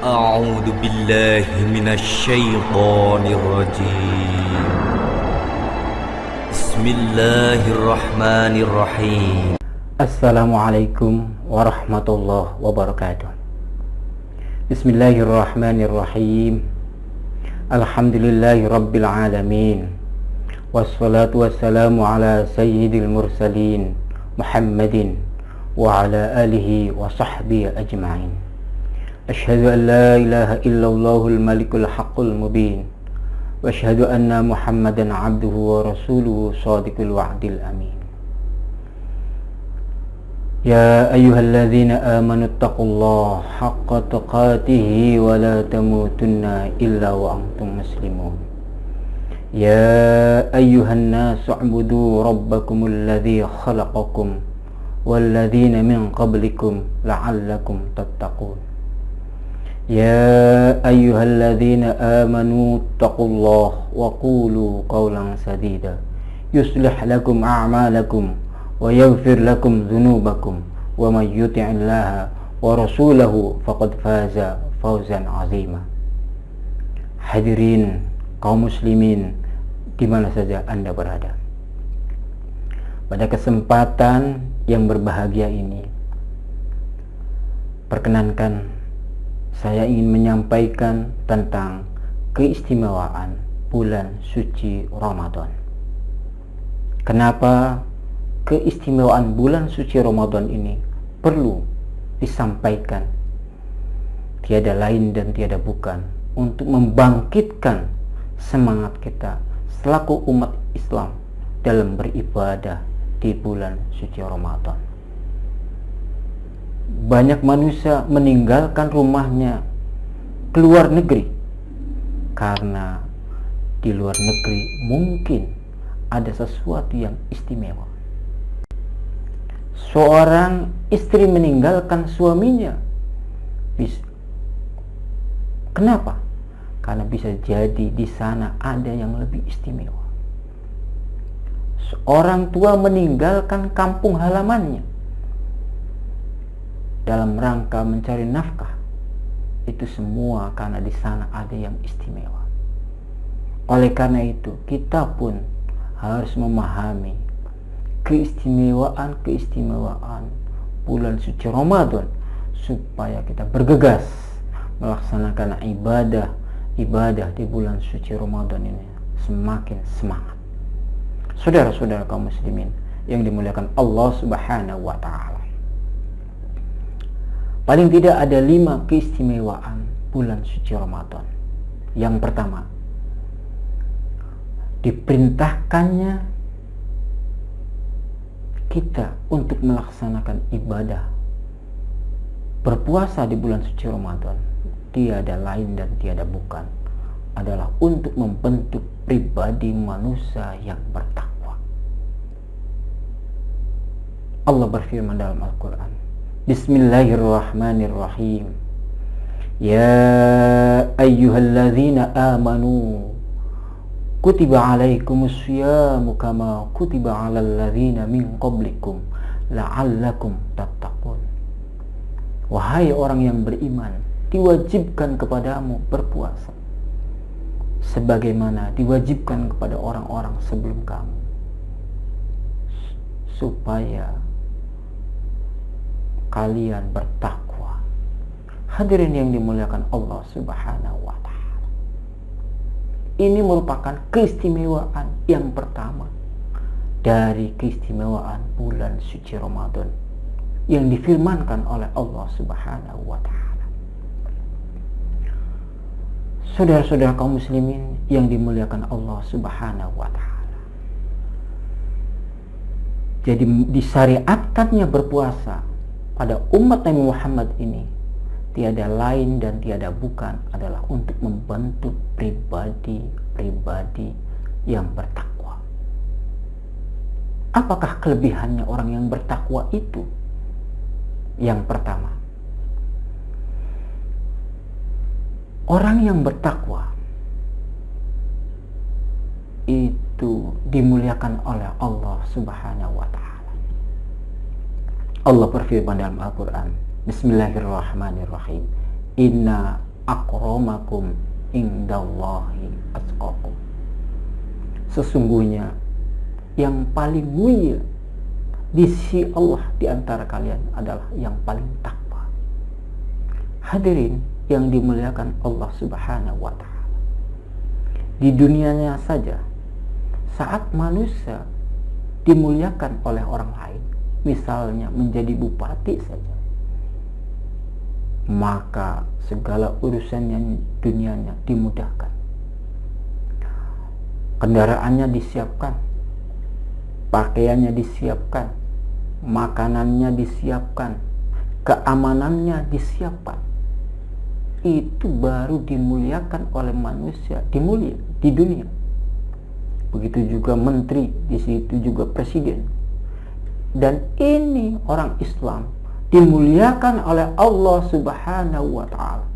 أعوذ بالله من الشيطان الرجيم بسم الله الرحمن الرحيم Assalamualaikum warahmatullahi wabarakatuh. Bismillahirrahmanirrahim. Alhamdulillahi rabbil alamin. Wassalatu wassalamu ala sayyidil mursalin Muhammadin wa ala alihi wa sahbihi ajma'in. Ashhadu an la ilaha illallahul malikul haqqul mubin. Wa ashhadu anna Muhammadan abduhu wa rasuluhu shadiqul wa'dil amin. Ya ayyuhalladzina amanu taqullaha haqqa tuqatih wa la tamutunna illa wa antum muslimun. Ya ayyuhan nasu u'budu rabbakumul ladzi khalaqakum walladzina min qablikum la'allakum tattaqun. Ya ayyuhalladzina amanu taqullaha wa qulu qawlan sadida yuslih lakum a'malakum wa yaghfir lakum dhunubakum wa may yuti'illaha wa rasulahu faqad faza fawzan 'azima. Hadirin kaum muslimin di mana saja Anda berada, pada kesempatan yang berbahagia ini, perkenankan saya ingin menyampaikan tentang keistimewaan bulan suci Ramadan. Kenapa keistimewaan bulan suci Ramadan ini perlu disampaikan? Tiada lain dan tiada bukan untuk membangkitkan semangat kita selaku umat Islam dalam beribadah di bulan suci Ramadan. Banyak manusia meninggalkan rumahnya keluar negeri karena di luar negeri mungkin ada sesuatu yang istimewa. Seorang istri meninggalkan suaminya. Kenapa? Karena bisa jadi di sana ada yang lebih istimewa. Seorang tua meninggalkan kampung halamannya dalam rangka mencari nafkah. Itu semua karena di sana ada yang istimewa. Oleh karena itu, kita pun harus memahami keistimewaan bulan suci Ramadan supaya kita bergegas melaksanakan ibadah di bulan suci Ramadan ini semakin semangat. Saudara-saudara kaum muslimin yang dimuliakan Allah Subhanahu wa ta'ala, paling tidak ada 5 keistimewaan bulan suci Ramadan. Yang pertama, diperintahkannya kita untuk melaksanakan ibadah berpuasa di bulan suci Ramadan. Tiada lain dan tiada bukan adalah untuk membentuk pribadi manusia yang bertakwa. Allah berfirman dalam Al-Quran, Bismillahirrahmanirrahim. Ya ayyuhalladzina amanu kutiba alaikumus syiyamu kama kutiba alal ladzina min qablikum la'allakum tattaqun. Wahai orang yang beriman, diwajibkan kepadamu berpuasa sebagaimana diwajibkan kepada orang-orang sebelum kamu, supaya kalian bertakwa. Hadirin yang dimuliakan Allah Subhanahu wa ta'ala, ini merupakan keistimewaan yang pertama dari keistimewaan bulan suci Ramadan yang difirmankan oleh Allah Subhanahu wa ta'ala. Saudara-saudara kaum muslimin yang dimuliakan Allah Subhanahu wa ta'ala, jadi disyariatkannya berpuasa pada umat Nabi Muhammad ini tiada lain dan tiada bukan adalah untuk membentuk pribadi yang bertakwa. Apakah kelebihannya orang yang bertakwa itu? Yang pertama, orang yang bertakwa itu dimuliakan oleh Allah Subhanahu wa ta'ala. Allah berfirman dalam Al-Quran, Bismillahirrahmanirrahim. Inna akramakum indallahi atqakum. Sesungguhnya yang paling mulia di sisi Allah di antara kalian adalah yang paling takwa. Hadirin yang dimuliakan Allah Subhanahu wa taala. Di dunianya saja, saat manusia dimuliakan oleh orang lain, misalnya menjadi bupati saja, maka segala urusannya dunianya dimudahkan. Kendaraannya disiapkan, pakaiannya disiapkan, makanannya disiapkan, keamanannya disiapkan. Itu baru dimuliakan oleh manusia, dimulia di dunia. Begitu juga menteri, di situ juga presiden. Dan ini orang Islam dimuliakan oleh Allah Subhanahu wa taala.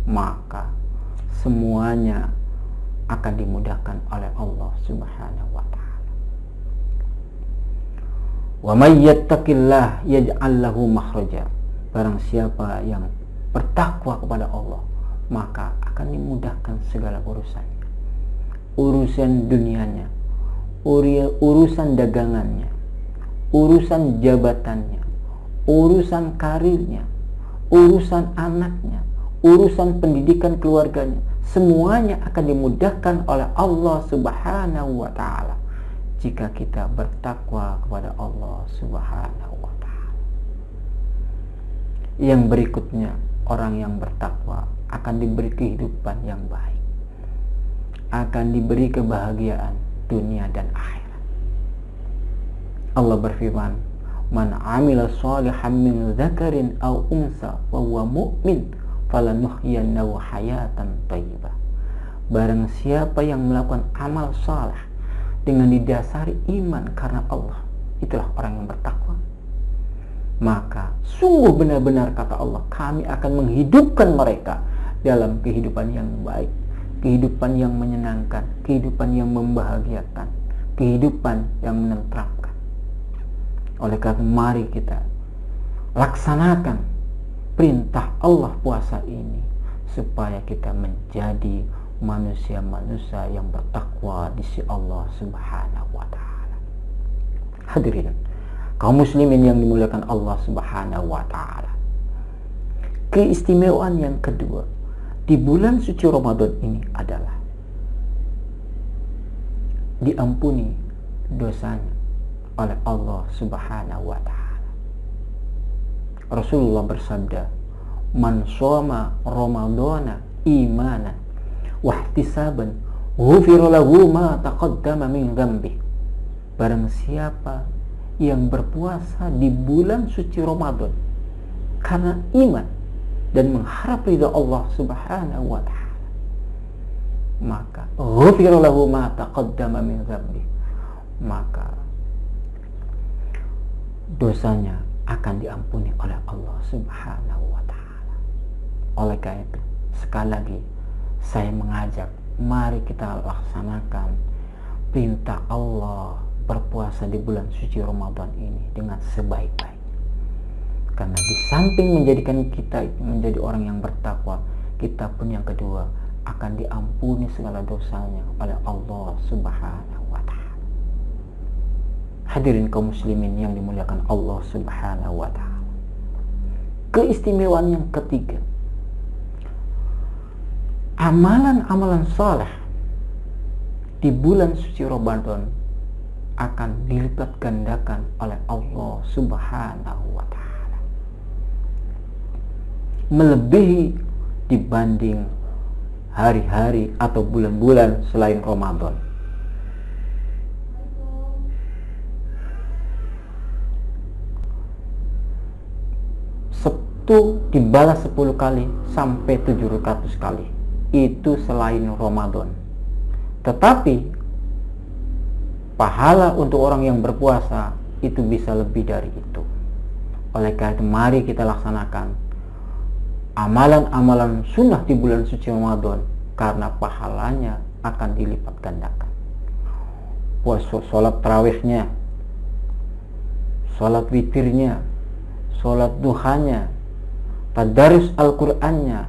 Maka semuanya akan dimudahkan oleh Allah Subhanahu wa taala. Wa may yattaqillah yaj'al lahu makhraja. Barang siapa yang bertakwa kepada Allah, maka akan dimudahkan segala urusannya. Urusan dunianya, urusan dagangannya, urusan jabatannya, urusan karirnya, urusan anaknya, urusan pendidikan keluarganya, semuanya akan dimudahkan oleh Allah Subhanahu wa taala jika kita bertakwa kepada Allah Subhanahu wa taala. Yang berikutnya, orang yang bertakwa akan diberi kehidupan yang baik, akan diberi kebahagiaan dunia dan akhirat. Allah berfirman, "Man 'amila shalihan min dzakarin aw unsa wa huwa mu'min falanuhyiyannahu hayatan thayyibah." Barang siapa yang melakukan amal saleh dengan didasari iman karena Allah, itulah orang yang bertakwa. Maka sungguh benar-benar kata Allah, kami akan menghidupkan mereka dalam kehidupan yang baik, kehidupan yang menyenangkan, kehidupan yang membahagiakan, kehidupan yang menenteramkan. Oleh karena mari kita laksanakan perintah Allah puasa ini supaya kita menjadi manusia-manusia yang bertakwa di sisi Allah Subhanahu wa taala. Hadirin kaum muslimin yang dimuliakan Allah Subhanahu wa taala. Keistimewaan yang kedua di bulan suci Ramadan ini adalah diampuni dosanya oleh Allah Subhanahu wa taala. Rasulullah bersabda, "Man shoma Ramadana imanan wa ihtisaban, ghufira lahu ma taqaddama min dzambi." Barang siapa yang berpuasa di bulan suci Ramadan karena iman dan mengharap ridha Allah Subhanahu wa taala, maka ghufira lahu ma taqaddama min dzambi, maka dosanya akan diampuni oleh Allah Subhanahu wa taala. Oleh karena itu, sekali lagi saya mengajak, mari kita laksanakan perintah Allah berpuasa di bulan suci Ramadan ini dengan sebaik-baik. Karena di samping menjadikan kita menjadi orang yang bertakwa, kita pun yang kedua akan diampuni segala dosanya oleh Allah Subhanahu wa taala. Hadirin kaum muslimin yang dimuliakan Allah Subhanahu wa taala. Keistimewaan yang ketiga, amalan-amalan saleh di bulan suci Ramadan akan dilipat gandakan oleh Allah Subhanahu wa taala, melebihi dibanding hari-hari atau bulan-bulan selain Ramadan. Sabtu dibalas 10 kali sampai 700 kali. Itu selain Ramadan. Tetapi pahala untuk orang yang berpuasa itu bisa lebih dari itu. Oleh karena itu, mari kita laksanakan amalan-amalan sunnah di bulan suci Ramadan, karena pahalanya akan dilipat gandakan. Puasa, sholat tarawihnya, sholat witirnya, sholat duhanya, tadarus Al-Qur'annya,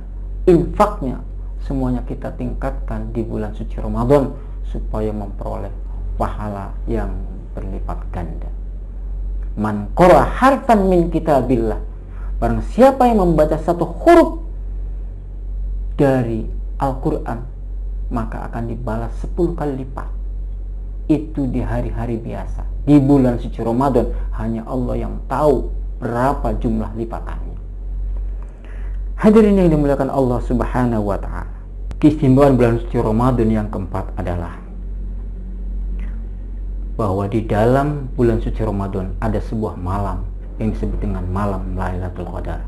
infaknya, semuanya kita tingkatkan di bulan suci Ramadan supaya memperoleh pahala yang berlipat ganda. Man qara harfan min kitabillah, barang siapa yang membaca satu huruf dari Al-Quran, maka akan dibalas 10 kali lipat. Itu di hari-hari biasa. Di bulan suci Ramadan hanya Allah yang tahu berapa jumlah lipatannya. Hadirin yang dimuliakan Allah Subhanahu wa ta'ala, keistimewaan bulan suci Ramadan yang keempat adalah bahwa di dalam bulan suci Ramadan ada sebuah malam yang disebut dengan malam Lailatul Qadar.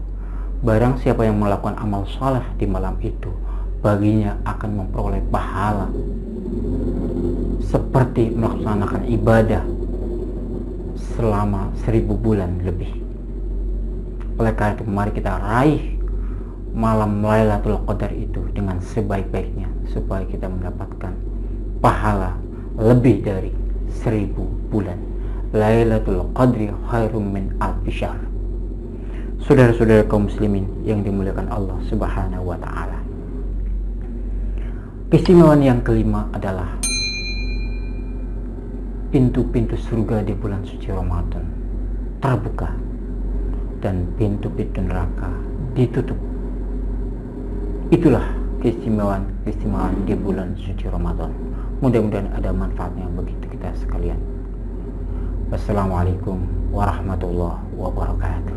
Barang siapa yang melakukan amal saleh di malam itu, baginya akan memperoleh pahala seperti melaksanakan ibadah selama 1000 bulan lebih. Oleh karena itu, mari kita raih malam Lailatul Qadar itu dengan sebaik-baiknya supaya kita mendapatkan pahala lebih dari 1000 bulan. Lailatul Qadri khairum min alfi syahr. Saudara-saudara kaum muslimin yang dimuliakan Allah Subhanahu wa ta'ala, keistimewaan yang kelima adalah pintu-pintu surga di bulan suci Ramadan terbuka dan pintu-pintu neraka ditutup. Itulah keistimewaan di bulan suci Ramadan. Mudah-mudahan ada manfaatnya bagi kita sekalian. Wassalamualaikum warahmatullahi wabarakatuh.